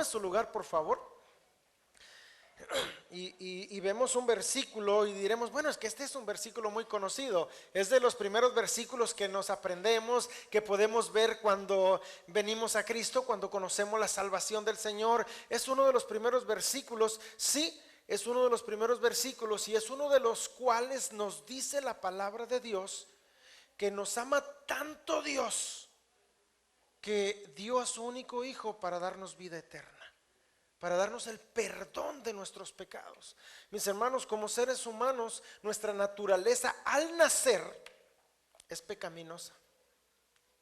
Tome su lugar, por favor. Y vemos un versículo y diremos, bueno, es que este es un versículo muy conocido. Es de los primeros versículos que nos aprendemos, que podemos ver cuando venimos a Cristo, cuando conocemos la salvación del Señor. Es uno de los primeros versículos, sí, es uno de los primeros versículos, y es uno de los cuales nos dice la palabra de Dios que nos ama tanto Dios que dio a su único Hijo para darnos vida eterna, para darnos el perdón de nuestros pecados. Mis hermanos, como seres humanos, nuestra naturaleza al nacer es pecaminosa.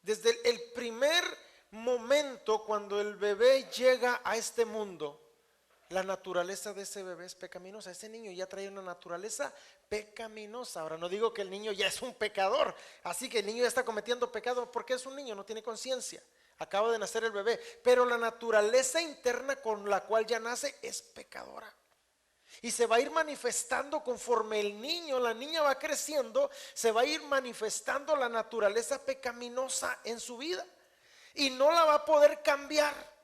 Desde el primer momento cuando el bebé llega a este mundo, la naturaleza de ese bebé es pecaminosa. Ese niño ya trae una naturaleza pecaminosa. Ahora, no digo que el niño ya es un pecador, así que el niño ya está cometiendo pecado porque es un niño, no tiene conciencia. Acaba de nacer el bebé, pero la naturaleza interna con la cual ya nace es pecadora. Y se va a ir manifestando conforme el niño, la niña va creciendo, se va a ir manifestando la naturaleza pecaminosa en su vida. Y no la va a poder cambiar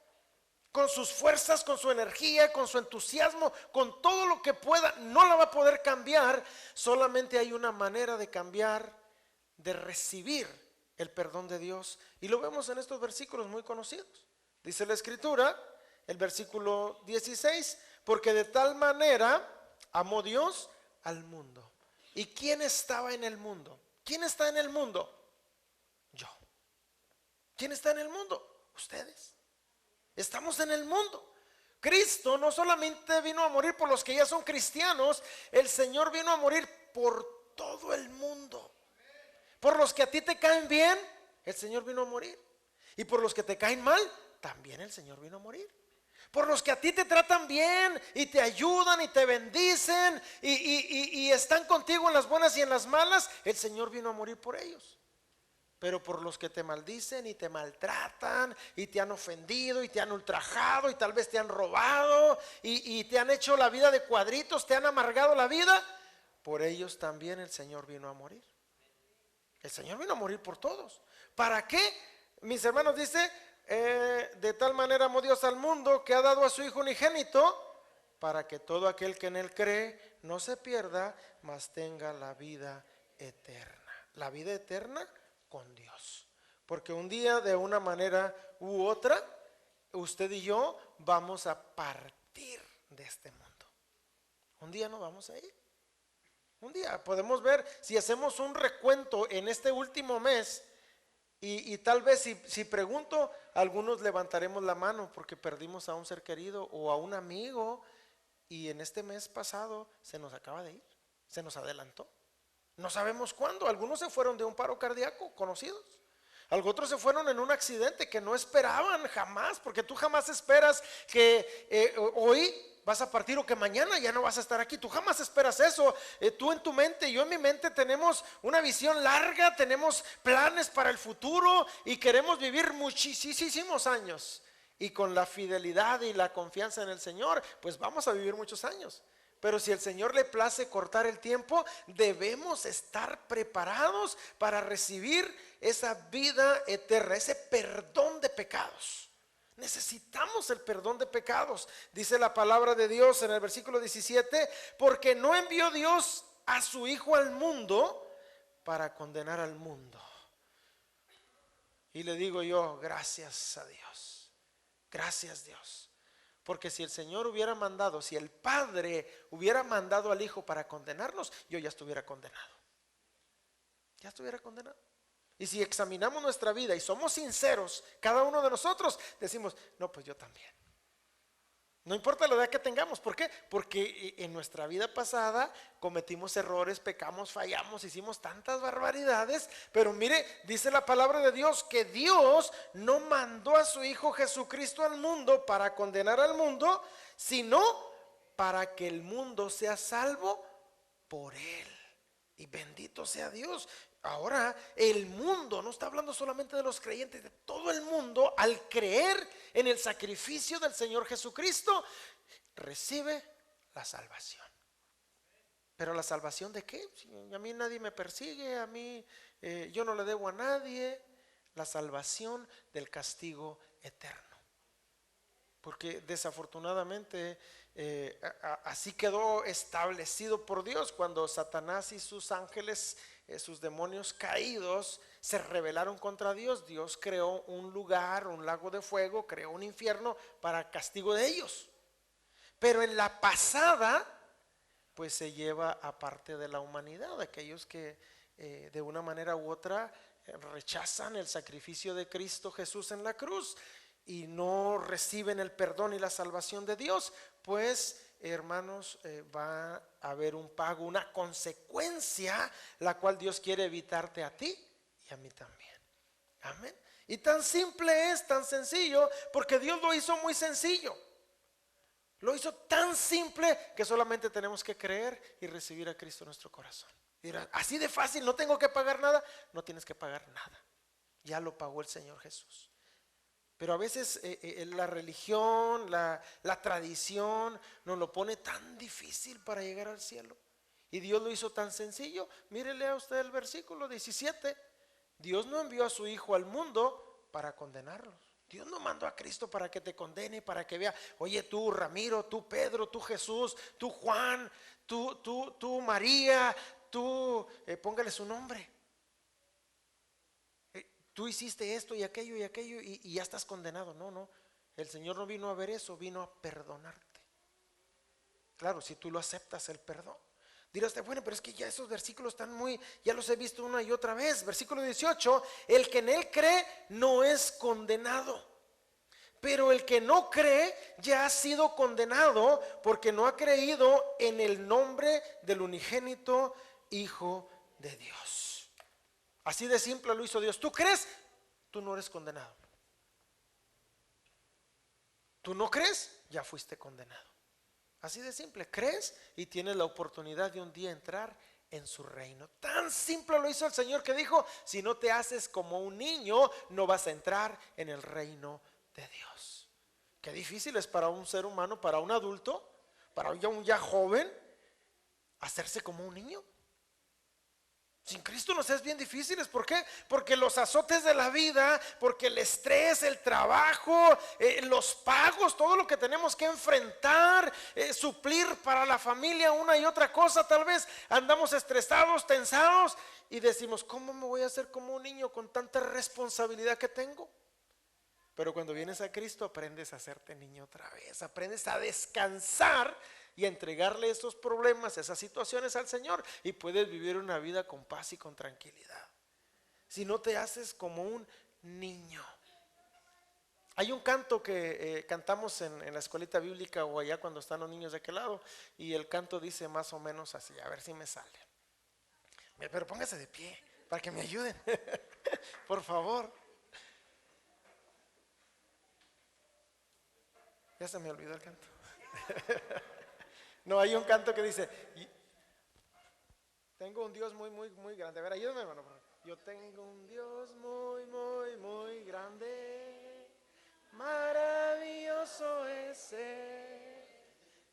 con sus fuerzas, con su energía, con su entusiasmo, con todo lo que pueda. No la va a poder cambiar. Solamente hay una manera de cambiar, de recibir el perdón de Dios, y lo vemos en estos versículos muy conocidos. Dice la escritura, el versículo 16, porque de tal manera amó Dios al mundo. ¿Y quién estaba en el mundo? ¿Quién está en el mundo? Yo. ¿Quién está en el mundo? Ustedes. Estamos en el mundo. Cristo no solamente vino a morir por los que ya son cristianos, el Señor vino a morir por todo el mundo. Por los que a ti te caen bien, el Señor vino a morir. Y por los que te caen mal, también el Señor vino a morir. Por los que a ti te tratan bien y te ayudan y te bendicen y están contigo en las buenas y en las malas, el Señor vino a morir por ellos. Pero por los que te maldicen y te maltratan y te han ofendido y te han ultrajado y tal vez te han robado y te han hecho la vida de cuadritos, te han amargado la vida, por ellos también el Señor vino a morir. El Señor vino a morir por todos. ¿Para qué? Mis hermanos, dice, de tal manera amó Dios al mundo que ha dado a su Hijo unigénito, para que todo aquel que en él cree no se pierda, mas tenga la vida eterna. La vida eterna con Dios. Porque un día, de una manera u otra, usted y yo vamos a partir de este mundo. Un día nos vamos a ir. Un día podemos ver, si hacemos un recuento en este último mes, y tal vez si pregunto, algunos levantaremos la mano porque perdimos a un ser querido o a un amigo, y en este mes pasado se nos acaba de ir, se nos adelantó. No sabemos cuándo. Algunos se fueron de un paro cardíaco, conocidos. Otros se fueron en un accidente que no esperaban jamás, porque tú jamás esperas que hoy vas a partir o que mañana ya no vas a estar aquí. Tú jamás esperas eso. Tú en tu mente y yo en mi mente tenemos una visión larga, tenemos planes para el futuro y queremos vivir muchísimos años. Y con la fidelidad y la confianza en el Señor, pues vamos a vivir muchos años. Pero si el Señor le place cortar el tiempo, debemos estar preparados para recibir esa vida eterna, ese perdón de pecados. Necesitamos el perdón de pecados. Dice la palabra de Dios en el versículo 17, porque no envió Dios a su Hijo al mundo para condenar al mundo. Y le digo yo, gracias a Dios, gracias Dios. Porque si el Señor hubiera mandado, si el Padre hubiera mandado al Hijo para condenarnos, yo ya estuviera condenado. Ya estuviera condenado. Y si examinamos nuestra vida y somos sinceros, cada uno de nosotros decimos, no, pues yo también. No importa la edad que tengamos. ¿Por qué? Porque en nuestra vida pasada cometimos errores, pecamos, fallamos, hicimos tantas barbaridades. Pero mire, dice la palabra de Dios que Dios no mandó a su Hijo Jesucristo al mundo para condenar al mundo, sino para que el mundo sea salvo por él. Y bendito sea Dios. Ahora el mundo, no está hablando solamente de los creyentes, de todo el mundo, al creer en el sacrificio del Señor Jesucristo, recibe la salvación. ¿Pero la salvación de qué? Si a mí nadie me persigue, a mí yo no le debo a nadie. La salvación del castigo eterno. porque desafortunadamente así quedó establecido por Dios cuando Satanás y sus ángeles, sus demonios caídos, se rebelaron contra Dios. Dios creó un lugar, un lago de fuego, creó un infierno para castigo de ellos. Pero en la pasada, pues se lleva a parte de la humanidad, aquellos que de una manera u otra rechazan el sacrificio de Cristo Jesús en la cruz y no reciben el perdón y la salvación de Dios, pues hermanos, va a haber un pago, una consecuencia, la cual Dios quiere evitarte a ti y a mí también. Amén. Y tan simple es, tan sencillo, porque Dios lo hizo muy sencillo. Lo hizo tan simple que solamente tenemos que creer y recibir a Cristo en nuestro corazón. Dirá, así de fácil, no tengo que pagar nada. No tienes que pagar nada. Ya lo pagó el Señor Jesús. Pero a veces la religión, la tradición nos lo pone tan difícil para llegar al cielo. Y Dios lo hizo tan sencillo. Mírele a usted el versículo 17. Dios no envió a su Hijo al mundo para condenarlos. Dios no mandó a Cristo para que te condene, para que vea, oye tú Ramiro, tú Pedro, tú Jesús, tú Juan, tú María, tú, póngale su nombre. Tú hiciste esto y aquello y ya estás condenado. No, no, el Señor no vino a ver eso, vino a perdonarte. Claro, si tú lo aceptas el perdón. Dirá usted, bueno, pero es que ya esos versículos están muy, ya los he visto una y otra vez. Versículo 18, el que en él cree no es condenado. Pero el que no cree ya ha sido condenado porque no ha creído en el nombre del unigénito Hijo de Dios. Así de simple lo hizo Dios. ¿Tú crees? Tú no eres condenado. ¿Tú no crees? Ya fuiste condenado. Así de simple, crees y tienes la oportunidad de un día entrar en su reino. Tan simple lo hizo el Señor que dijo, si no te haces como un niño, no vas a entrar en el reino de Dios. Qué difícil es para un ser humano, para un adulto, para un ya joven, hacerse como un niño. Sin Cristo nos es bien difíciles. ¿Por qué? Porque los azotes de la vida, porque el estrés, el trabajo, los pagos, todo lo que tenemos que enfrentar, suplir para la familia una y otra cosa. Tal vez andamos estresados, tensados y decimos, ¿cómo me voy a hacer como un niño con tanta responsabilidad que tengo? Pero cuando vienes a Cristo aprendes a hacerte niño otra vez, aprendes a descansar y a entregarle esos problemas, esas situaciones al Señor, y puedes vivir una vida con paz y con tranquilidad. Si no te haces como un niño. Hay un canto que cantamos en la escuelita bíblica o allá cuando están los niños de aquel lado, y el canto dice más o menos así, a ver si me sale. Pero póngase de pie para que me ayuden, por favor. Ya se me olvidó el canto. No, hay un canto que dice, tengo un Dios muy, muy, muy grande. A ver, ayúdame, hermano. Yo tengo un Dios muy, muy, muy grande. Maravilloso es Él.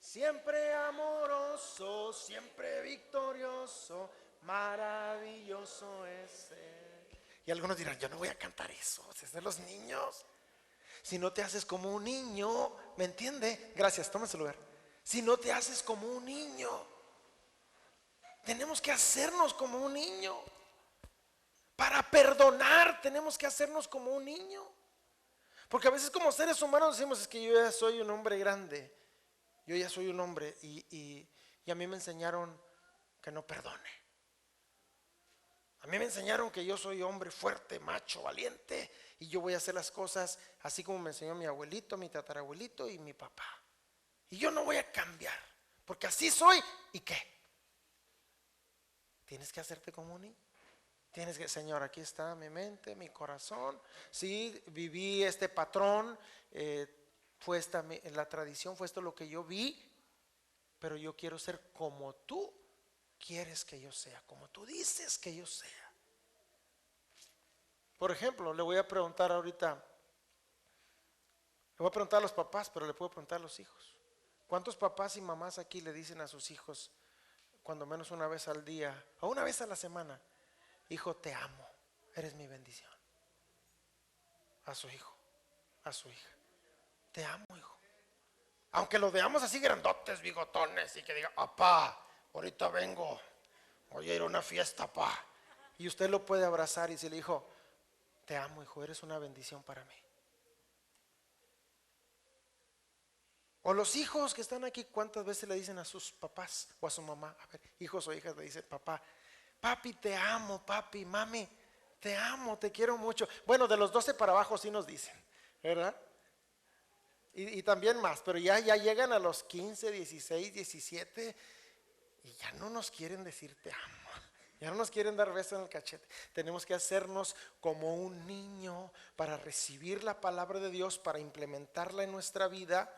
Siempre amoroso, siempre victorioso. Maravilloso es Él. Y algunos dirán, yo no voy a cantar eso, si es de los niños. Si no te haces como un niño, ¿me entiende? Gracias, toma ese lugar. Si no te haces como un niño, tenemos que hacernos como un niño. Para perdonar tenemos que hacernos como un niño. Porque a veces como seres humanos decimos, es que yo ya soy un hombre grande. Yo ya soy un hombre y a mí me enseñaron que no perdone. A mí me enseñaron que yo soy hombre fuerte, macho, valiente, y yo voy a hacer las cosas así como me enseñó mi abuelito, mi tatarabuelito y mi papá. Y yo no voy a cambiar, porque así soy. ¿Y qué? Tienes que hacerte como un niño. Tienes que, Señor, aquí está mi mente, mi corazón. Sí, viví este patrón, fue esta la tradición, fue esto lo que yo vi, pero yo quiero ser como tú quieres que yo sea, como tú dices que yo sea. Por ejemplo, le voy a preguntar ahorita, le voy a preguntar a los papás, pero le puedo preguntar a los hijos. ¿Cuántos papás y mamás aquí le dicen a sus hijos, cuando menos una vez al día o una vez a la semana, hijo, te amo, eres mi bendición? A su hijo, a su hija, te amo, hijo, Aunque los veamos así grandotes, bigotones, y que diga, papá, ahorita vengo, voy a ir a una fiesta, papá. Y usted lo puede abrazar y decirle, hijo, te amo, hijo, eres una bendición para mí. O los hijos que están aquí, ¿cuántas veces le dicen a sus papás o a su mamá? A ver, hijos o hijas le dicen, papá, papi, te amo, papi, mami, te amo, te quiero mucho. Bueno, de los 12 para abajo sí nos dicen, ¿verdad? Y también más, pero ya llegan a los 15, 16, 17 y ya no nos quieren decir te amo, ya no nos quieren dar besos en el cachete. Tenemos que hacernos como un niño para recibir la palabra de Dios, para implementarla en nuestra vida,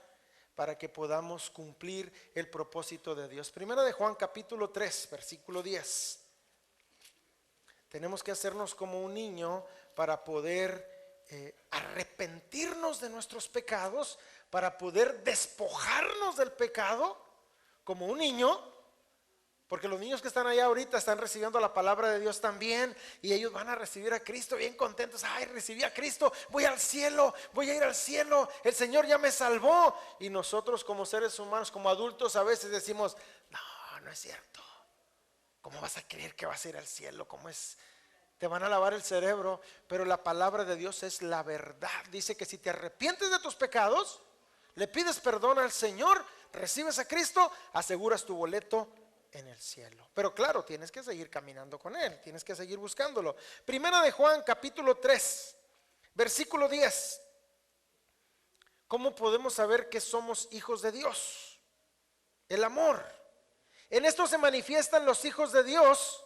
para que podamos cumplir el propósito de Dios. Primera de Juan capítulo 3, versículo 10. Tenemos que hacernos como un niño para poder arrepentirnos de nuestros pecados, para poder despojarnos del pecado como un niño, porque los niños que están allá ahorita están recibiendo la palabra de Dios también, y ellos van a recibir a Cristo bien contentos. Ay, recibí a Cristo, voy al cielo, voy a ir al cielo, el Señor ya me salvó. Y nosotros como seres humanos, como adultos, a veces decimos, no es cierto. ¿Cómo vas a creer que vas a ir al cielo? ¿Cómo es? Te van a lavar el cerebro. Pero la palabra de Dios es la verdad. Dice que si te arrepientes de tus pecados, le pides perdón al Señor, recibes a Cristo, aseguras tu boleto en el cielo. Pero claro, tienes que seguir caminando con Él, tienes que seguir buscándolo. Primera de Juan capítulo 3, versículo 10. ¿Cómo podemos saber que somos hijos de Dios? El amor. En esto se manifiestan los hijos de Dios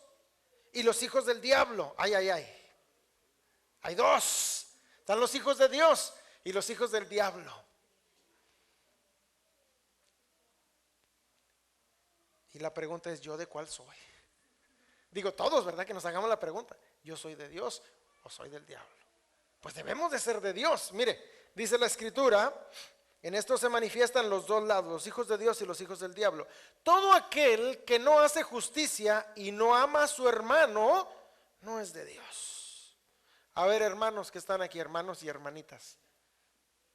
y los hijos del diablo. Ay. Hay dos. Están los hijos de Dios y los hijos del diablo. Y la pregunta es, ¿yo de cuál soy? Digo, todos, ¿verdad? Que nos hagamos la pregunta, ¿yo soy de Dios o soy del diablo? Pues debemos de ser de Dios. Mire, dice la escritura, en esto se manifiestan los dos lados, los hijos de Dios y los hijos del diablo. Todo aquel que no hace justicia y no ama a su hermano, no es de Dios. A ver, hermanos que están aquí, hermanos y hermanitas,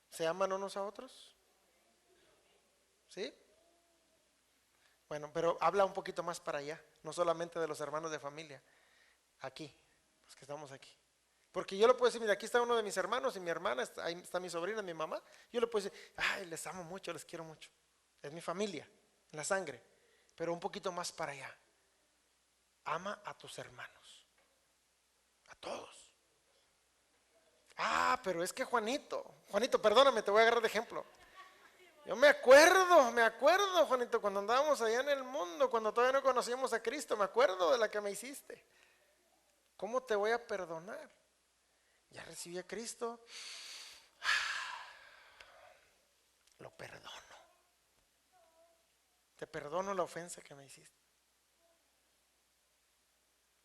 ¿se aman unos a otros? ¿Sí? Bueno, pero habla un poquito más para allá, no solamente de los hermanos de familia, aquí, los que estamos aquí. Porque yo le puedo decir, mira, aquí está uno de mis hermanos y mi hermana, ahí está mi sobrina, mi mamá. Yo le puedo decir, ay, les amo mucho, les quiero mucho. Es mi familia, la sangre. Pero un poquito más para allá. Ama a tus hermanos, a todos. Ah, pero es que Juanito, perdóname, te voy a agarrar de ejemplo. Yo me acuerdo, Juanito, cuando andábamos allá en el mundo, cuando todavía no conocíamos a Cristo, me acuerdo de la que me hiciste. ¿Cómo te voy a perdonar? Ya recibí a Cristo, lo perdono. Te perdono la ofensa que me hiciste.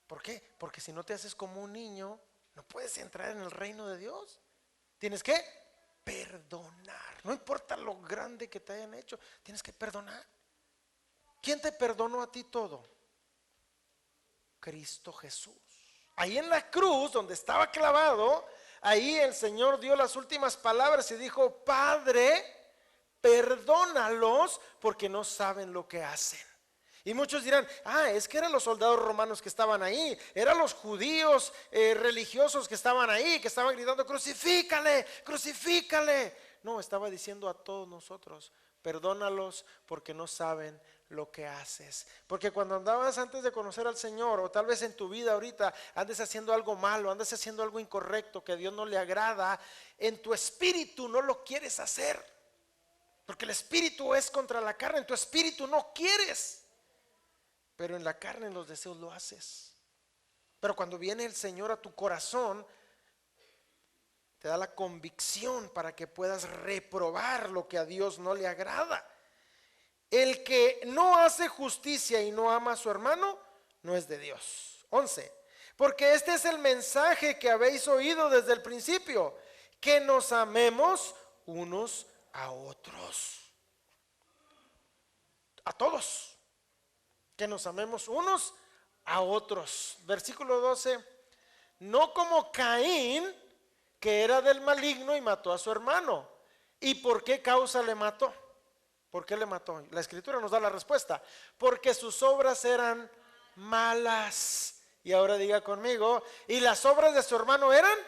¿Por qué? Porque si no te haces como un niño, no puedes entrar en el reino de Dios. Tienes que perdonar. No importa lo grande que te hayan hecho, tienes que perdonar. ¿Quién te perdonó a ti todo? Cristo Jesús. Ahí en la cruz donde estaba clavado, ahí el Señor dio las últimas palabras y dijo, Padre, perdónalos porque no saben lo que hacen. Y muchos dirán, es que eran los soldados romanos que estaban ahí, eran los judíos religiosos que estaban ahí, que estaban gritando, crucifícale, crucifícale. No, estaba diciendo a todos nosotros, perdónalos porque no saben lo que haces. Porque cuando andabas antes de conocer al Señor, o tal vez en tu vida ahorita andes haciendo algo malo, andes haciendo algo incorrecto que a Dios no le agrada, en tu espíritu no lo quieres hacer, porque el espíritu es contra la carne. En tu espíritu no quieres, pero en la carne, en los deseos lo haces. Pero cuando viene el Señor a tu corazón, te da la convicción para que puedas reprobar lo que a Dios no le agrada. El que no hace justicia y no ama a su hermano, no es de Dios. 11. Porque este es el mensaje que habéis oído desde el principio, que nos amemos unos a otros. A todos. Que nos amemos unos a otros. Versículo 12. No como Caín, que era del maligno y mató a su hermano. ¿Y por qué causa le mató? ¿Por qué le mató? La escritura nos da la respuesta. Porque sus obras eran malas. Y ahora diga conmigo, y las obras de su hermano eran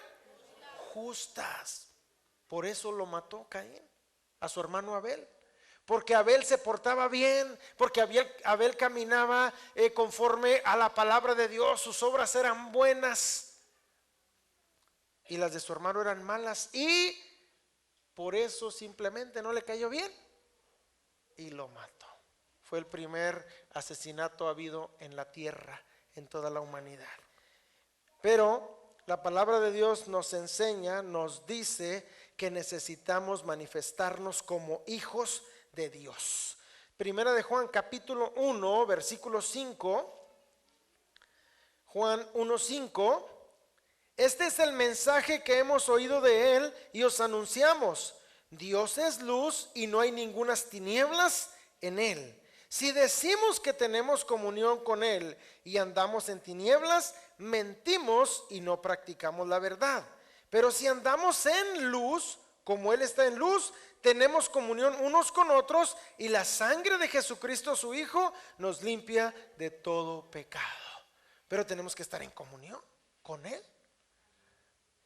justas. Por eso lo mató Caín, a su hermano Abel. Porque Abel se portaba bien, porque Abel caminaba conforme a la palabra de Dios, sus obras eran buenas y las de su hermano eran malas, y por eso simplemente no le cayó bien y lo mató. Fue el primer asesinato habido en la tierra, en toda la humanidad. Pero la palabra de Dios nos enseña, nos dice que necesitamos manifestarnos como hijos de Dios. Primera de Juan capítulo 1 versículo 5. Juan 1:5. Este es el mensaje que hemos oído de él y os anunciamos: Dios es luz y no hay ningunas tinieblas en él. Si decimos que tenemos comunión con él y andamos en tinieblas, mentimos y no practicamos la verdad. Pero si andamos en luz, como él está en luz, tenemos comunión unos con otros, y la sangre de Jesucristo su Hijo nos limpia de todo pecado. Pero tenemos que estar en comunión con él.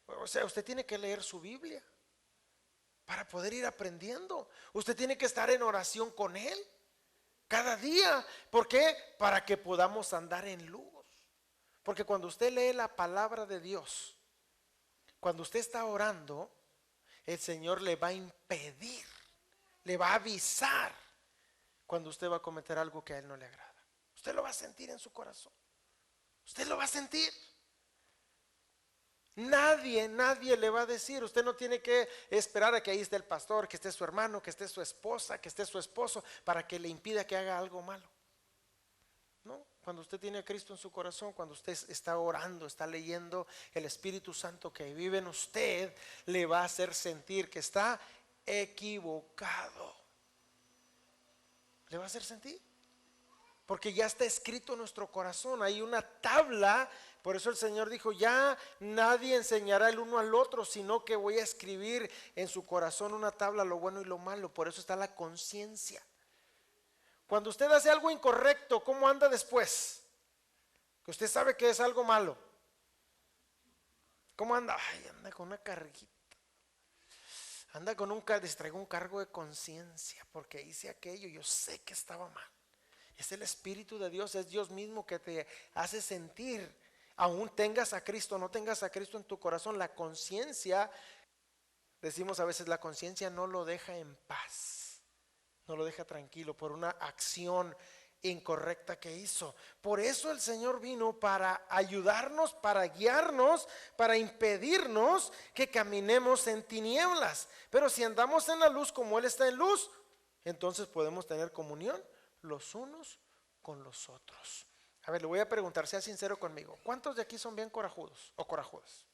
O sea, usted tiene que leer su Biblia para poder ir aprendiendo. Usted tiene que estar en oración con él cada día. ¿Por qué? Para que podamos andar en luz. Porque cuando usted lee la palabra de Dios, cuando usted está orando, el Señor le va a impedir, le va a avisar cuando usted va a cometer algo que a él no le agrada. Usted lo va a sentir en su corazón. Usted lo va a sentir. Nadie le va a decir. Usted no tiene que esperar a que ahí esté el pastor, que esté su hermano, que esté su esposa, que esté su esposo, para que le impida que haga algo malo. No, cuando usted tiene a Cristo en su corazón, cuando usted está orando, está leyendo, el Espíritu Santo que vive en usted le va a hacer sentir que está equivocado. Le va a hacer sentir, porque ya está escrito en nuestro corazón. Hay una tabla. Por eso el Señor dijo: ya nadie enseñará el uno al otro, sino que voy a escribir en su corazón una tabla, lo bueno y lo malo. Por eso está la conciencia. Cuando usted hace algo incorrecto, ¿cómo anda después? Que usted sabe que es algo malo. ¿Cómo anda? Ay, anda con una carguita. Anda con traigo un cargo de conciencia, porque hice aquello, yo sé que estaba mal. Es el Espíritu de Dios, es Dios mismo que te hace sentir, aún tengas a Cristo, no tengas a Cristo en tu corazón, la conciencia, decimos a veces, la conciencia no lo deja en paz, no lo deja tranquilo por una acción incorrecta que hizo. Por eso el Señor vino para ayudarnos, para guiarnos, para impedirnos que caminemos en tinieblas. Pero si andamos en la luz como Él está en luz, entonces podemos tener comunión los unos con los otros. A ver, le voy a preguntar, sea sincero conmigo: ¿cuántos de aquí son bien corajudos o corajudas?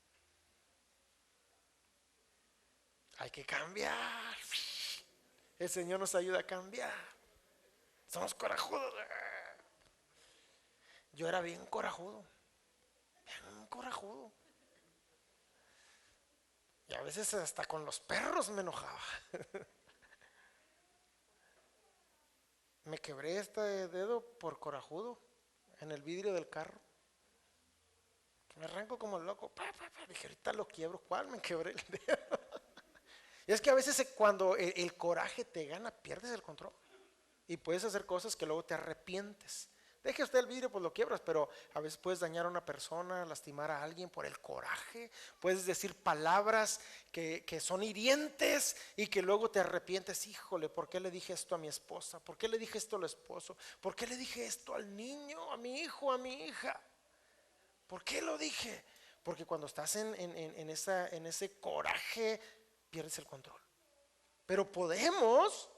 Hay que cambiar. El Señor nos ayuda a cambiar. Somos corajudos. Yo era bien corajudo. Bien corajudo. Y a veces hasta con los perros me enojaba. Me quebré este dedo por corajudo en el vidrio del carro. Me arranco como loco. Dije, ahorita lo quiebro. ¿Cuál? Me quebré el dedo. Y es que a veces cuando el coraje te gana, pierdes el control. Y puedes hacer cosas que luego te arrepientes. Deje usted el vidrio, pues lo quiebras, pero a veces puedes dañar a una persona, lastimar a alguien por el coraje. Puedes decir palabras que son hirientes y que luego te arrepientes. Híjole, ¿por qué le dije esto a mi esposa? ¿Por qué le dije esto al esposo? ¿Por qué le dije esto al niño, a mi hijo, a mi hija? ¿Por qué lo dije? Porque cuando estás en ese coraje, pierdes el control. Pero podemos,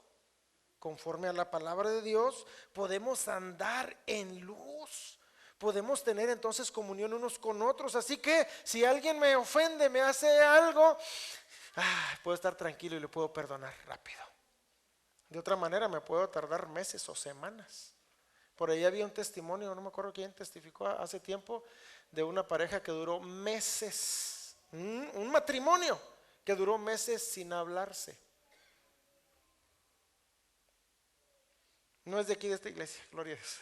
conforme a la palabra de Dios, podemos andar en luz. Podemos tener entonces comunión unos con otros. Así que si alguien me ofende, me hace algo, puedo estar tranquilo y le puedo perdonar rápido. De otra manera me puedo tardar meses o semanas. Por ahí había un testimonio, no me acuerdo quién testificó hace tiempo, de una pareja que duró meses, un matrimonio que duró meses sin hablarse. No es de aquí de esta iglesia, gloria a Dios.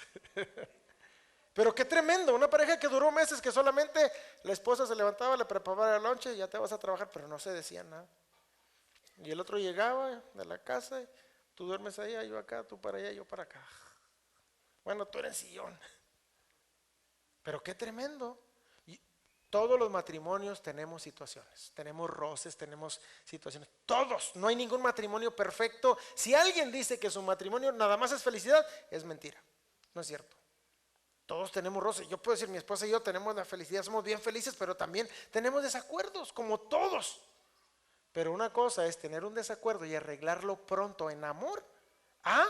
Pero qué tremendo, una pareja que duró meses, que solamente la esposa se levantaba, le preparaba el lonche y ya te vas a trabajar, pero no se decía nada. Y el otro llegaba de la casa, tú duermes allá, yo acá, tú para allá, yo para acá. Bueno, tú eres sillón. Pero qué tremendo. Y todos los matrimonios tenemos situaciones, tenemos roces, tenemos situaciones. Todos, no hay ningún matrimonio perfecto. Si alguien dice que su matrimonio nada más es felicidad, es mentira, no es cierto. Todos tenemos roces. Yo puedo decir, mi esposa y yo tenemos la felicidad, somos bien felices, pero también tenemos desacuerdos, como todos. Pero una cosa es tener un desacuerdo y arreglarlo pronto en amor, a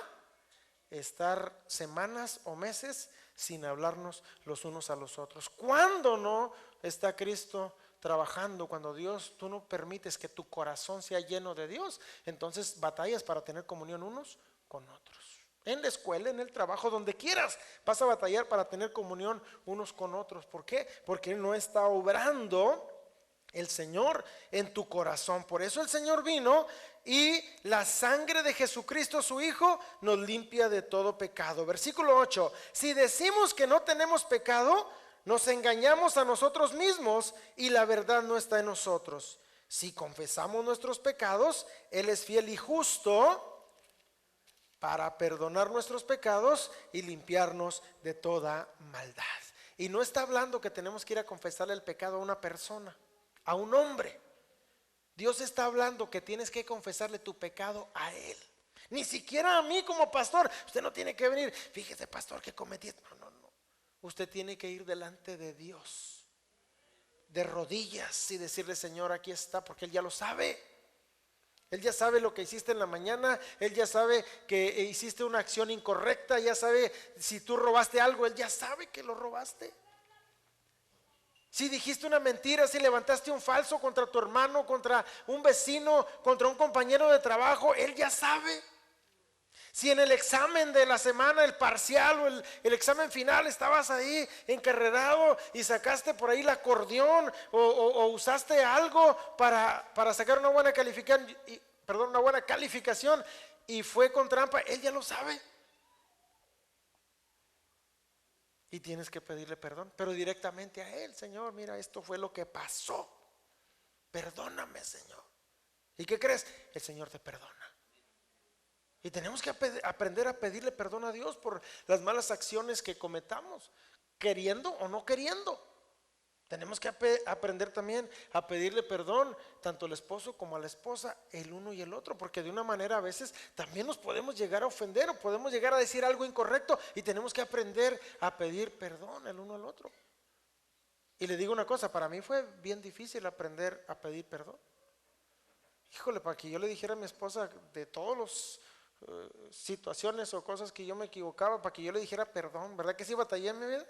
estar semanas o meses sin hablarnos los unos a los otros. ¿Cuándo no está Cristo trabajando? Cuando Dios, tú no permites que tu corazón sea lleno de Dios, entonces batallas para tener comunión unos con otros. En la escuela, en el trabajo, donde quieras, vas a batallar para tener comunión unos con otros. ¿Por qué? Porque no está obrando el Señor en tu corazón. Por eso el Señor vino y la sangre de Jesucristo su Hijo nos limpia de todo pecado. Versículo 8: si decimos que no tenemos pecado, nos engañamos a nosotros mismos y la verdad no está en nosotros. Si confesamos nuestros pecados, Él es fiel y justo para perdonar nuestros pecados y limpiarnos de toda maldad. Y no está hablando que tenemos que ir a confesarle el pecado a una persona, a un hombre. Dios está hablando que tienes que confesarle tu pecado a Él. Ni siquiera a mí como pastor. Usted no tiene que venir, fíjese pastor que cometí. No. Usted tiene que ir delante de Dios, de rodillas, y decirle: Señor, aquí está, porque Él ya lo sabe. Él ya sabe lo que hiciste en la mañana. Él ya sabe que hiciste una acción incorrecta. Ya sabe si tú robaste algo. Él ya sabe que lo robaste. Si dijiste una mentira, si levantaste un falso contra tu hermano, contra un vecino, contra un compañero de trabajo, Él ya sabe. Si en el examen de la semana, el parcial o el examen final, estabas ahí encarrerado y sacaste por ahí el acordeón o usaste algo para sacar una buena calificación y fue con trampa, Él ya lo sabe. Y tienes que pedirle perdón, pero directamente a Él: Señor, mira, esto fue lo que pasó. Perdóname, Señor. ¿Y qué crees? El Señor te perdona. Y tenemos que aprender a pedirle perdón a Dios por las malas acciones que cometamos, queriendo o no queriendo. Tenemos que aprender también a pedirle perdón tanto al esposo como a la esposa, el uno y el otro, porque de una manera a veces también nos podemos llegar a ofender o podemos llegar a decir algo incorrecto y tenemos que aprender a pedir perdón el uno al otro. Y le digo una cosa, para mí fue bien difícil aprender a pedir perdón. Híjole, para que yo le dijera a mi esposa de todos los situaciones o cosas que yo me equivocaba, para que yo le dijera perdón, ¿verdad que sí batallé en mi vida?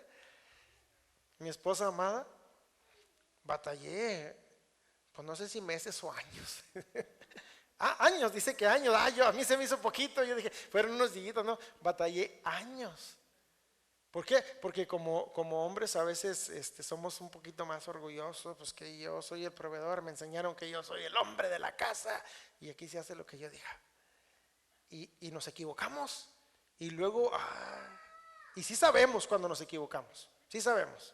Mi esposa amada, batallé, pues no sé si meses o años. Años, dice que años. A mí se me hizo poquito, yo dije, fueron unos días, no, batallé años. ¿Por qué? Porque como hombres a veces somos un poquito más orgullosos, pues que yo soy el proveedor, me enseñaron que yo soy el hombre de la casa y aquí se hace lo que yo diga. Y nos equivocamos y luego, y sí sabemos cuando nos equivocamos, sí sabemos,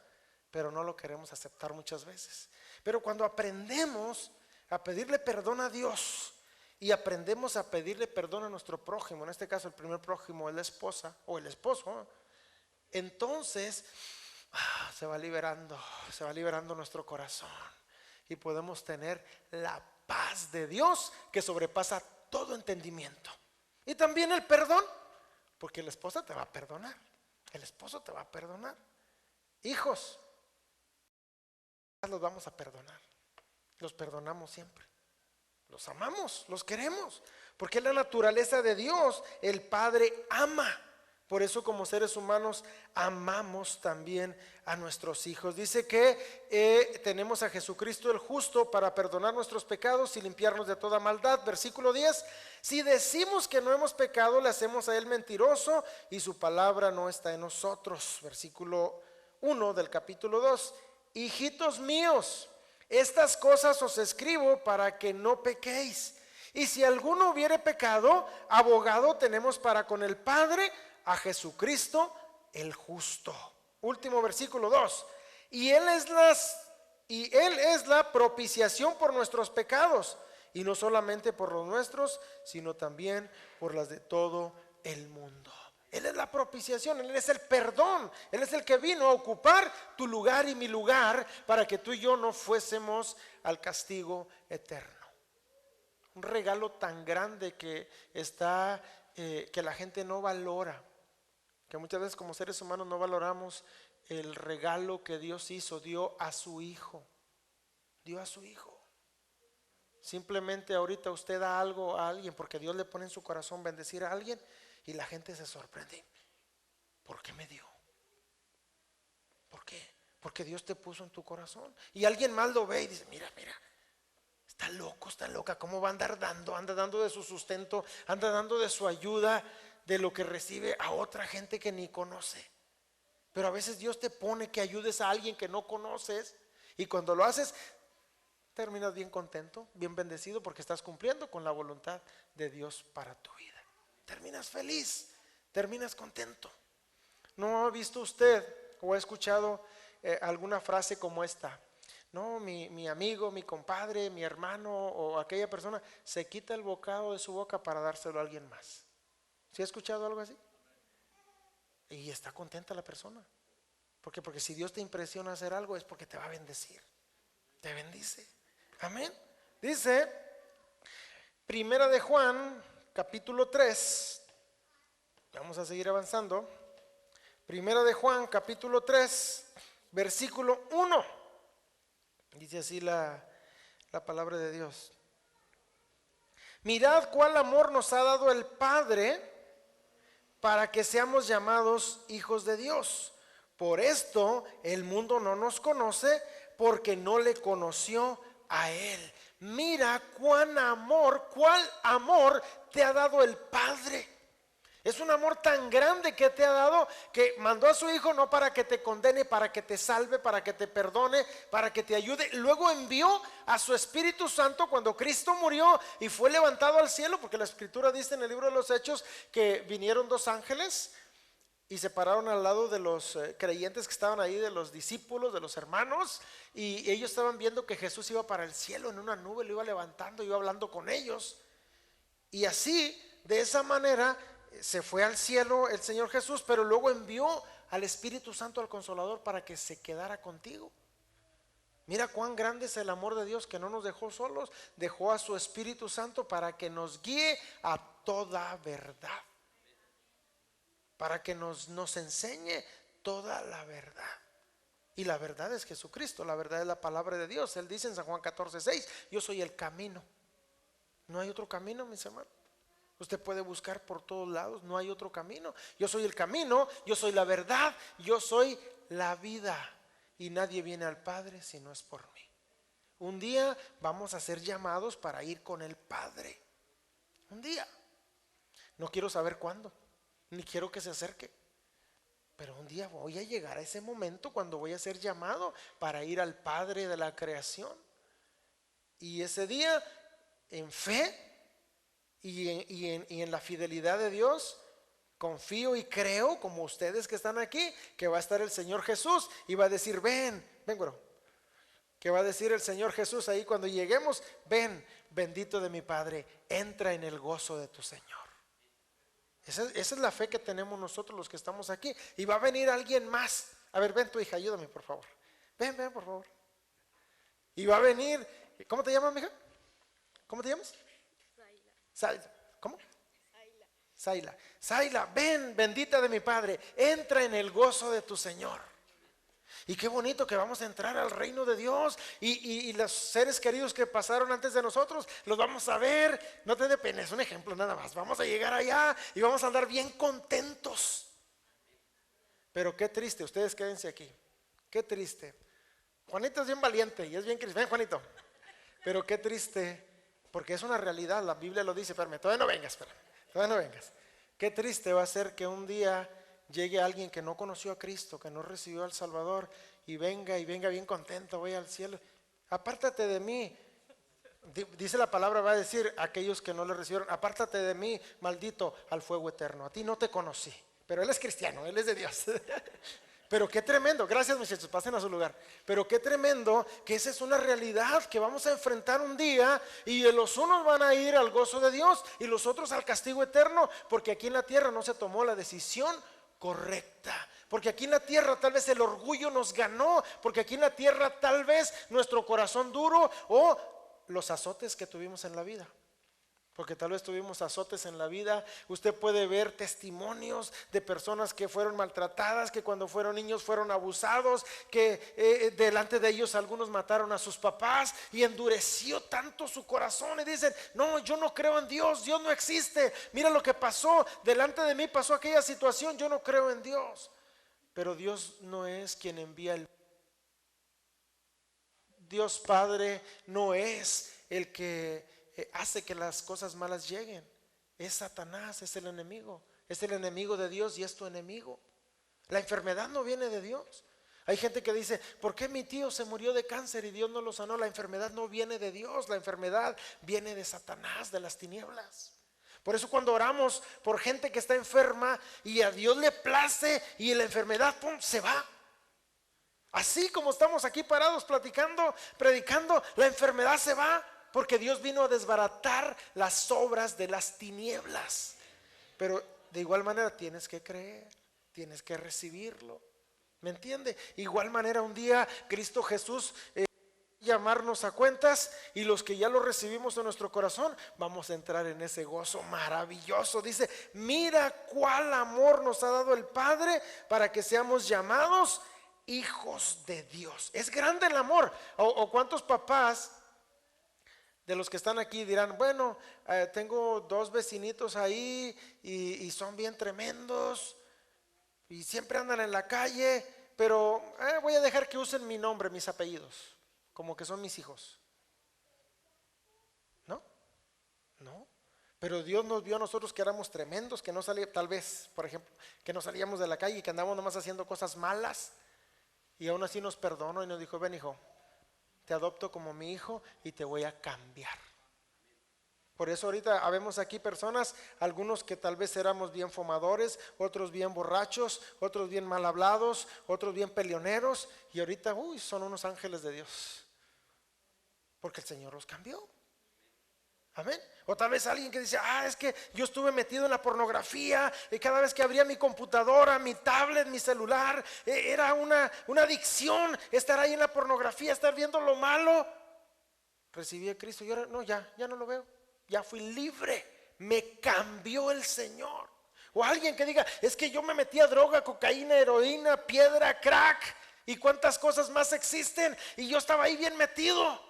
pero no lo queremos aceptar muchas veces. Pero cuando aprendemos a pedirle perdón a Dios y aprendemos a pedirle perdón a nuestro prójimo, en este caso el primer prójimo es la esposa o el esposo, entonces se va liberando nuestro corazón y podemos tener la paz de Dios que sobrepasa todo entendimiento. Y también el perdón, porque la esposa te va a perdonar, el esposo te va a perdonar. Hijos, los vamos a perdonar, los perdonamos siempre, los amamos, los queremos, porque es la naturaleza de Dios. El Padre ama. Por eso como seres humanos amamos también a nuestros hijos. Dice que tenemos a Jesucristo el justo para perdonar nuestros pecados y limpiarnos de toda maldad. Versículo 10: si decimos que no hemos pecado, le hacemos a Él mentiroso y su palabra no está en nosotros. Versículo 1 del capítulo 2: hijitos míos, estas cosas os escribo para que no pequéis. Y si alguno hubiere pecado, abogado tenemos para con el Padre, a Jesucristo el justo. Último versículo 2. Y él es la propiciación por nuestros pecados, y no solamente por los nuestros, sino también por las de todo el mundo. Él es la propiciación, Él es el perdón, Él es el que vino a ocupar tu lugar y mi lugar para que tú y yo no fuésemos al castigo eterno. Un regalo tan grande que está, que la gente no valora, que muchas veces como seres humanos no valoramos el regalo que Dios hizo. Dio a su Hijo. Simplemente ahorita usted da algo a alguien porque Dios le pone en su corazón bendecir a alguien y la gente se sorprende. ¿Por qué me dio? ¿Por qué? Porque Dios te puso en tu corazón. Y alguien más lo ve y dice, mira, está loco, está loca, ¿cómo va a andar dando? Anda dando de su sustento, anda dando de su ayuda, de lo que recibe a otra gente que ni conoce. Pero a veces Dios te pone que ayudes a alguien que no conoces, y cuando lo haces terminas bien contento, bien bendecido, porque estás cumpliendo con la voluntad de Dios para tu vida. Terminas feliz, terminas contento. ¿No ha visto usted o ha escuchado alguna frase como esta? No, mi amigo, mi compadre, mi hermano o aquella persona se quita el bocado de su boca para dárselo a alguien más. ¿Sí ha escuchado algo así? Y está contenta la persona. ¿Por qué? Porque si Dios te impresiona hacer algo es porque te va a bendecir. Te bendice. Amén. Dice Primera de Juan, capítulo 3. Vamos a seguir avanzando. Primera de Juan, capítulo 3, versículo 1. Dice así la palabra de Dios. Mirad cuál amor nos ha dado el Padre para que seamos llamados hijos de Dios. Por esto el mundo no nos conoce, porque no le conoció a Él. Mira cuál amor te ha dado el Padre. Es un amor tan grande que te ha dado, que mandó a su Hijo no para que te condene, para que te salve, para que te perdone, para que te ayude. Luego envió a su Espíritu Santo cuando Cristo murió y fue levantado al cielo, porque la Escritura dice en el libro de los Hechos que vinieron dos ángeles y se pararon al lado de los creyentes que estaban ahí, de los discípulos, de los hermanos, y ellos estaban viendo que Jesús iba para el cielo en una nube, lo iba levantando, iba hablando con ellos. Y así, de esa manera, se fue al cielo el Señor Jesús, pero luego envió al Espíritu Santo, al Consolador, para que se quedara contigo. Mira cuán grande es el amor de Dios, que no nos dejó solos, dejó a su Espíritu Santo para que nos guíe a toda verdad, para que nos enseñe toda la verdad. Y la verdad es Jesucristo, la verdad es la palabra de Dios. Él dice en San Juan 14:6, yo soy el camino. No hay otro camino, mis hermanos. Usted puede buscar por todos lados, no hay otro camino. Yo soy el camino, yo soy la verdad, yo soy la vida. Y nadie viene al Padre si no es por mí. Un día vamos a ser llamados para ir con el Padre. Un día. No quiero saber cuándo, ni quiero que se acerque. Pero un día voy a llegar a ese momento cuando voy a ser llamado para ir al Padre de la creación. Y ese día, en fe y en la fidelidad de Dios, confío y creo, como ustedes que están aquí, que va a estar el Señor Jesús y va a decir, ven, bro. Que va a decir el Señor Jesús ahí cuando lleguemos, ven, bendito de mi Padre, entra en el gozo de tu Señor. Esa es la fe que tenemos nosotros los que estamos aquí. Y va a venir alguien más. A ver, ven tu hija, ayúdame por favor. Ven, por favor. Y va a venir, ¿cómo te llamas, mija? ¿Cómo te llamas? ¿Cómo? Saila, ven, bendita de mi Padre, entra en el gozo de tu Señor. Y qué bonito que vamos a entrar al reino de Dios. Y los seres queridos que pasaron antes de nosotros, los vamos a ver. No te dé pena, es un ejemplo nada más. Vamos a llegar allá y vamos a andar bien contentos. Pero qué triste, ustedes quédense aquí. Qué triste. Juanito es bien valiente y es bien cristiano. Ven, Juanito. Pero qué triste, porque es una realidad, la Biblia lo dice. Espérame, todavía no vengas, todavía no vengas. Qué triste va a ser que un día llegue alguien que no conoció a Cristo, que no recibió al Salvador, y venga bien contento, voy al cielo. Apártate de mí, Dice la palabra, va a decir a aquellos que no le recibieron: apártate de mí, maldito, al fuego eterno. A ti no te conocí. Pero él es cristiano, él es de Dios. Pero qué tremendo, gracias muchachos, pasen a su lugar. Pero qué tremendo que esa es una realidad que vamos a enfrentar un día, y los unos van a ir al gozo de Dios y los otros al castigo eterno, porque aquí en la tierra no se tomó la decisión correcta. Porque aquí en la tierra tal vez el orgullo nos ganó, porque aquí en la tierra tal vez nuestro corazón duro, o los azotes que tuvimos en la vida. Porque tal vez tuvimos azotes en la vida. Usted puede ver testimonios de personas que fueron maltratadas, que cuando fueron niños fueron abusados, que delante de ellos algunos mataron a sus papás, y endureció tanto su corazón y dicen: no, yo no creo en Dios, Dios no existe, mira lo que pasó, delante de mí pasó aquella situación, yo no creo en Dios. Pero Dios no es quien envía el... Dios Padre no es el que hace que las cosas malas lleguen. Es Satanás, es el enemigo de Dios y es tu enemigo. La enfermedad no viene de Dios. Hay gente que dice: ¿por qué mi tío se murió de cáncer y Dios no lo sanó? La enfermedad no viene de Dios, la enfermedad viene de Satanás, de las tinieblas. Por eso cuando oramos por gente que está enferma y a Dios le place y la enfermedad, ¡pum!, se va. Así como estamos aquí parados platicando, predicando, la enfermedad se va, porque Dios vino a desbaratar las obras de las tinieblas. Pero de igual manera tienes que creer, tienes que recibirlo. ¿Me entiende? Igual manera un día Cristo Jesús llamarnos a cuentas, y los que ya lo recibimos en nuestro corazón vamos a entrar en ese gozo maravilloso. Dice: mira cuál amor nos ha dado el Padre para que seamos llamados hijos de Dios. Es grande el amor. O cuántos papás de los que están aquí dirán: bueno, tengo 2 vecinitos ahí y son bien tremendos y siempre andan en la calle, pero voy a dejar que usen mi nombre, mis apellidos, como que son mis hijos. No, no. Pero Dios nos vio a nosotros que éramos tremendos, que no salíamos, tal vez, por ejemplo, que no salíamos de la calle y que andábamos nomás haciendo cosas malas, y aún así nos perdonó y nos dijo: ven, hijo, te adopto como mi hijo y te voy a cambiar. Por eso ahorita habemos aquí personas, algunos que tal vez éramos bien fumadores, otros bien borrachos, otros bien mal hablados, otros bien peleoneros, y ahorita son unos ángeles de Dios, porque el Señor los cambió. Amén. O tal vez alguien que dice: es que yo estuve metido en la pornografía y cada vez que abría mi computadora, mi tablet, mi celular, era una adicción estar ahí en la pornografía, estar viendo lo malo. Recibí a Cristo y ahora no, ya no lo veo, ya fui libre, me cambió el Señor. O alguien que diga: es que yo me metí a droga, cocaína, heroína, piedra, crack y cuántas cosas más existen, y yo estaba ahí bien metido.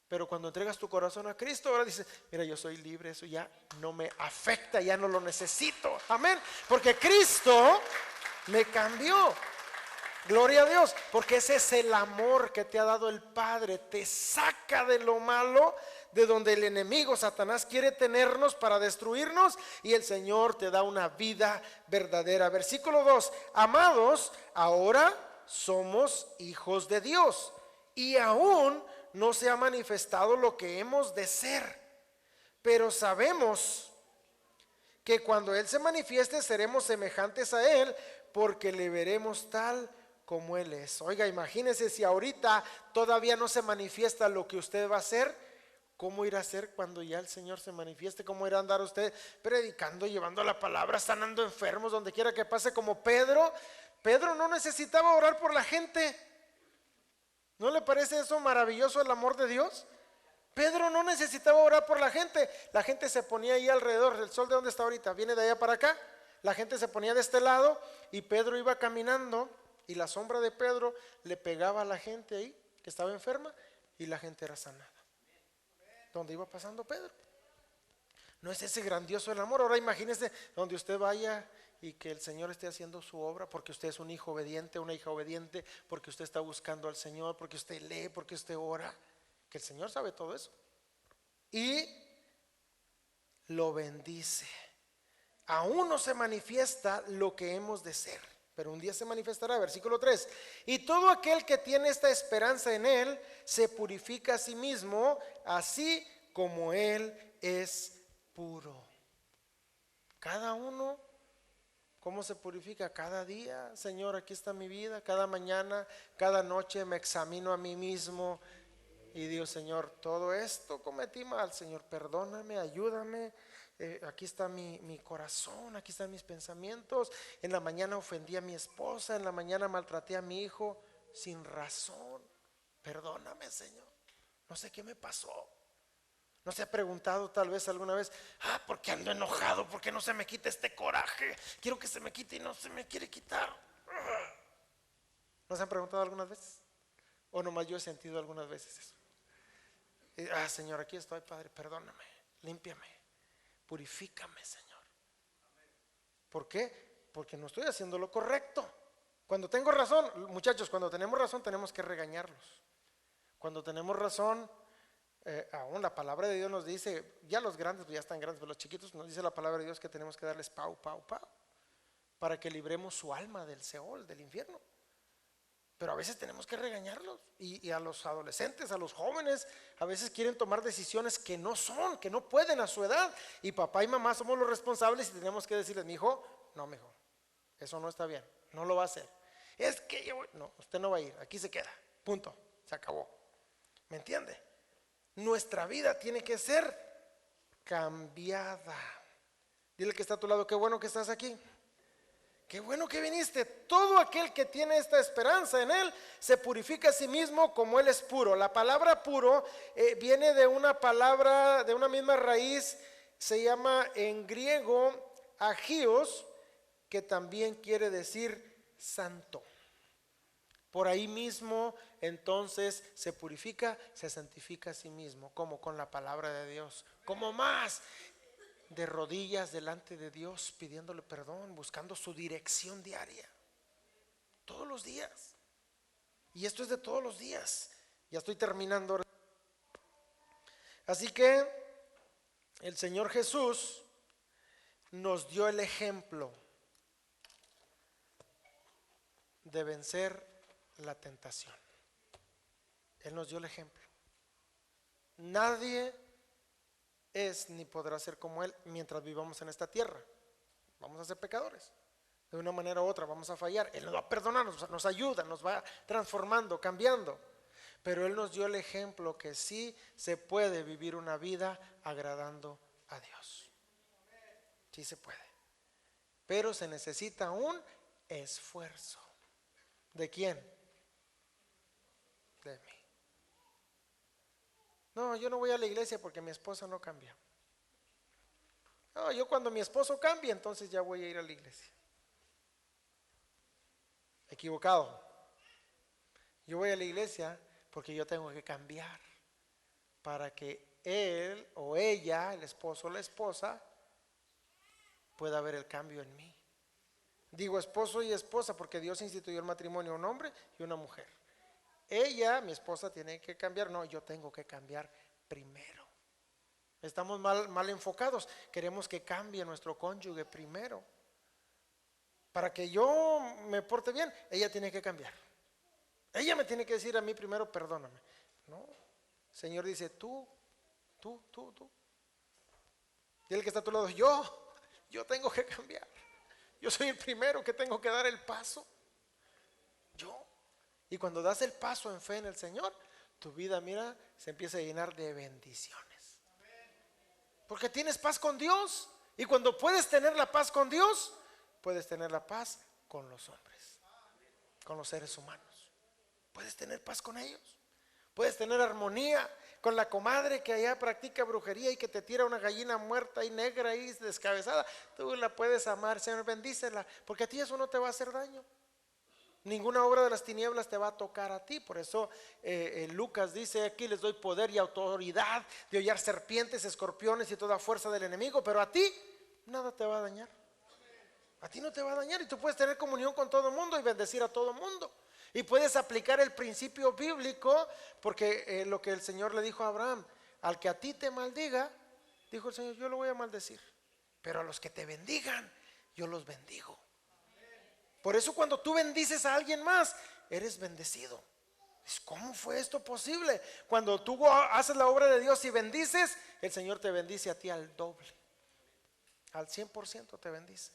Pero cuando entregas tu corazón a Cristo, ahora dices: mira, yo soy libre, eso ya no me afecta, ya no lo necesito. Amén. Porque Cristo me cambió. Gloria a Dios. Porque ese es el amor que te ha dado el Padre. Te saca de lo malo, de donde el enemigo Satanás quiere tenernos para destruirnos, y el Señor te da una vida verdadera. Versículo 2: amados, ahora somos hijos de Dios, y aún no se ha manifestado lo que hemos de ser, pero sabemos que cuando Él se manifieste seremos semejantes a Él, porque le veremos tal como Él es. Oiga, imagínese si ahorita todavía no se manifiesta lo que usted va a hacer, ¿cómo irá a ser cuando ya el Señor se manifieste? ¿Cómo irá a andar usted predicando, llevando la palabra, sanando enfermos donde quiera que pase, como Pedro? Pedro no necesitaba orar por la gente. ¿No le parece eso maravilloso, el amor de Dios? Pedro no necesitaba orar por la gente se ponía ahí alrededor. El sol, ¿de dónde está ahorita? Viene de allá para acá. La gente se ponía de este lado y Pedro iba caminando, y la sombra de Pedro le pegaba a la gente ahí que estaba enferma, y la gente era sanada donde iba pasando Pedro. ¿No es ese grandioso el amor? Ahora imagínese donde usted vaya y que el Señor esté haciendo su obra, porque usted es un hijo obediente, una hija obediente, porque usted está buscando al Señor, porque usted lee, porque usted ora, que el Señor sabe todo eso y lo bendice. Aún no se manifiesta lo que hemos de ser. pero un día se manifestará. Versículo 3: y todo aquel que tiene esta esperanza en Él se purifica a sí mismo, así como Él es puro. Cada uno, ¿cómo se purifica? Cada día. Señor, aquí está mi vida. Cada mañana, cada noche me examino a mí mismo y digo: Señor, todo esto cometí mal. Señor, perdóname, ayúdame. Aquí está mi corazón, aquí están mis pensamientos. En la mañana ofendí a mi esposa, en la mañana maltraté a mi hijo sin razón. Perdóname, Señor. No sé qué me pasó. ¿No se ha preguntado tal vez alguna vez: ¿por qué ando enojado? ¿Por qué no se me quita este coraje? Quiero que se me quite y no se me quiere quitar. ¿No se han preguntado algunas veces? ¿O nomás yo he sentido algunas veces eso? Señor, aquí estoy, Padre, perdóname, límpiame, purifícame, Señor. ¿Por qué? Porque no estoy haciendo lo correcto. Cuando tengo razón, muchachos, cuando tenemos razón tenemos que regañarlos. Cuando tenemos razón, aún la palabra de Dios nos dice, ya los grandes pues ya están grandes, pero los chiquitos nos dice la palabra de Dios que tenemos que darles pau, pau, pau, para que libremos su alma del Seol, del infierno. Pero a veces tenemos que regañarlos, y a los adolescentes, a los jóvenes, a veces quieren tomar decisiones que no son, que no pueden a su edad, y papá y mamá somos los responsables y tenemos que decirles: mi hijo, no, mi hijo, eso no está bien, no lo va a hacer. Es que yo, no, usted no va a ir, aquí se queda, punto, se acabó. ¿Me entiende? Nuestra vida tiene que ser cambiada. Dile que está a tu lado: qué bueno que estás aquí. Qué bueno que viniste. Todo aquel que tiene esta esperanza en Él se purifica a sí mismo como Él es puro. La palabra puro viene de una palabra, de una misma raíz. Se llama en griego agios, que también quiere decir santo. Por ahí mismo entonces se purifica, se santifica a sí mismo. Como con la palabra de Dios. Como más de rodillas delante de Dios, pidiéndole perdón, buscando su dirección diaria, todos los días. Y esto es de todos los días. Ya estoy terminando. Así que el Señor Jesús nos dio el ejemplo de vencer la tentación. Él nos dio el ejemplo. Nadie es ni podrá ser como Él mientras vivamos en esta tierra. Vamos a ser pecadores, de una manera u otra vamos a fallar. Él nos va a perdonar, nos ayuda, nos va transformando, cambiando. Pero Él nos dio el ejemplo que sí se puede vivir una vida agradando a Dios. Sí se puede. Pero se necesita un esfuerzo. ¿De quién? De mí. No, yo no voy a la iglesia porque mi esposa no cambia. No, yo cuando mi esposo cambie, entonces ya voy a ir a la iglesia. Equivocado. Yo voy a la iglesia porque yo tengo que cambiar para que él o ella, el esposo o la esposa, pueda ver el cambio en mí. Digo esposo y esposa porque Dios instituyó el matrimonio, un hombre y una mujer. Ella, mi esposa, tiene que cambiar. No, yo tengo que cambiar primero. Estamos mal enfocados. Queremos que cambie nuestro cónyuge primero. Para que yo me porte bien, ella tiene que cambiar. Ella me tiene que decir a mí primero: perdóname. No, el Señor dice: tú. Y el que está a tu lado: yo tengo que cambiar. Yo soy el primero que tengo que dar el paso. Yo. Y cuando das el paso en fe en el Señor, tu vida, mira, se empieza a llenar de bendiciones. Porque tienes paz con Dios. Y cuando puedes tener la paz con Dios, puedes tener la paz con los hombres, con los seres humanos. Puedes tener paz con ellos. Puedes tener armonía con la comadre que allá practica brujería y que te tira una gallina muerta y negra y descabezada. Tú la puedes amar. Señor, bendícela, porque a ti eso no te va a hacer daño. Ninguna obra de las tinieblas te va a tocar a ti. Por eso Lucas dice: aquí les doy poder y autoridad de hollar serpientes, escorpiones y toda fuerza del enemigo. Pero a ti nada te va a dañar. A ti no te va a dañar, y tú puedes tener comunión con todo el mundo y bendecir a todo el mundo. Y puedes aplicar el principio bíblico, porque lo que el Señor le dijo a Abraham: al que a ti te maldiga, dijo el Señor, yo lo voy a maldecir, pero a los que te bendigan, yo los bendigo. Por eso cuando tú bendices a alguien más, eres bendecido. ¿Cómo fue esto posible? Cuando tú haces la obra de Dios y bendices, el Señor te bendice a ti al doble, al 100% te bendice.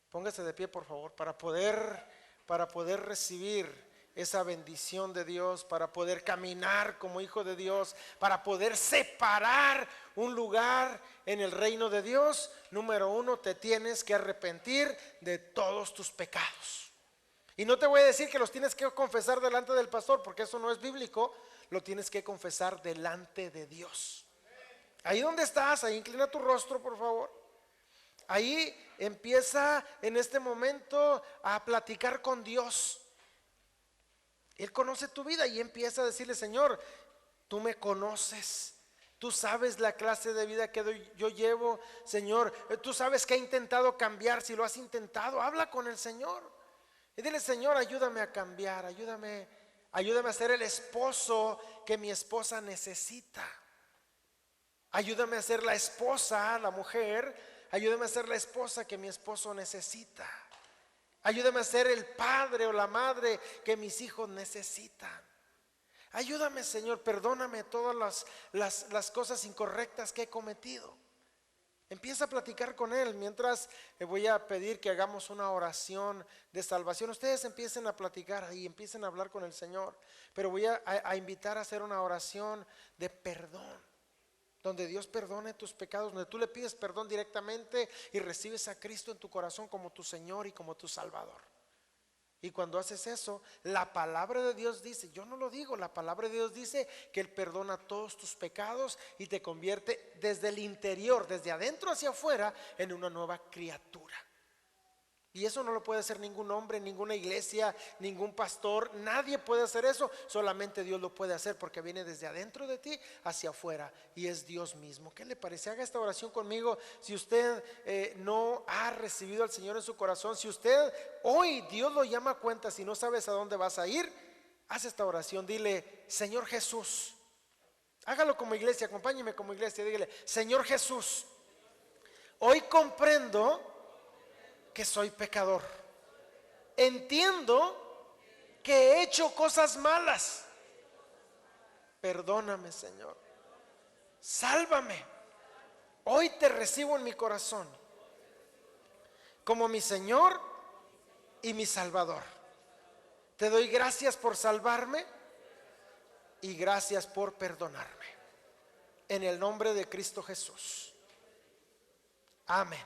Póngase de pie, por favor, para poder recibir esa bendición de Dios, para poder caminar como hijo de Dios, para poder separar un lugar en el reino de Dios. Número uno, te tienes que arrepentir de todos tus pecados. Y no te voy a decir que los tienes que confesar delante del pastor, porque eso no es bíblico. Lo tienes que confesar delante de Dios. Ahí donde estás, ahí inclina tu rostro, por favor. Ahí empieza en este momento a platicar con Dios. Él conoce tu vida y empieza a decirle: Señor, tú me conoces, tú sabes la clase de vida que yo llevo. Señor, tú sabes que he intentado cambiar. Si lo has intentado, habla con el Señor y dile: Señor, ayúdame a cambiar, ayúdame a ser el esposo que mi esposa necesita. Ayúdame a ser la esposa, la mujer. Ayúdame a ser la esposa que mi esposo necesita. Ayúdame a ser el padre o la madre que mis hijos necesitan. Ayúdame, Señor, perdóname todas las cosas incorrectas que he cometido. Empieza a platicar con Él. Mientras voy a pedir que hagamos una oración de salvación. Ustedes empiecen a platicar ahí, empiecen a hablar con el Señor. Pero voy a invitar a hacer una oración de perdón, donde Dios perdone tus pecados, donde tú le pides perdón directamente y recibes a Cristo en tu corazón como tu Señor y como tu Salvador. Y cuando haces eso, la palabra de Dios dice, yo no lo digo, la palabra de Dios dice que Él perdona todos tus pecados y te convierte desde el interior, desde adentro hacia afuera, en una nueva criatura. Y eso no lo puede hacer ningún hombre, ninguna iglesia, ningún pastor. Nadie puede hacer eso, solamente Dios lo puede hacer, porque viene desde adentro de ti hacia afuera y es Dios mismo. ¿Qué le parece? Haga esta oración conmigo. Si usted no ha recibido al Señor en su corazón, si usted hoy Dios lo llama a cuenta, si no sabes a dónde vas a ir, haz esta oración. Dile: Señor Jesús. Hágalo como iglesia, acompáñeme como iglesia. Dígale: Señor Jesús, hoy comprendo que soy pecador. Entiendo que he hecho cosas malas. Perdóname, Señor. Sálvame. Hoy te recibo en mi corazón como mi Señor y mi Salvador. Te doy gracias por salvarme y gracias por perdonarme. En el nombre de Cristo Jesús. Amén.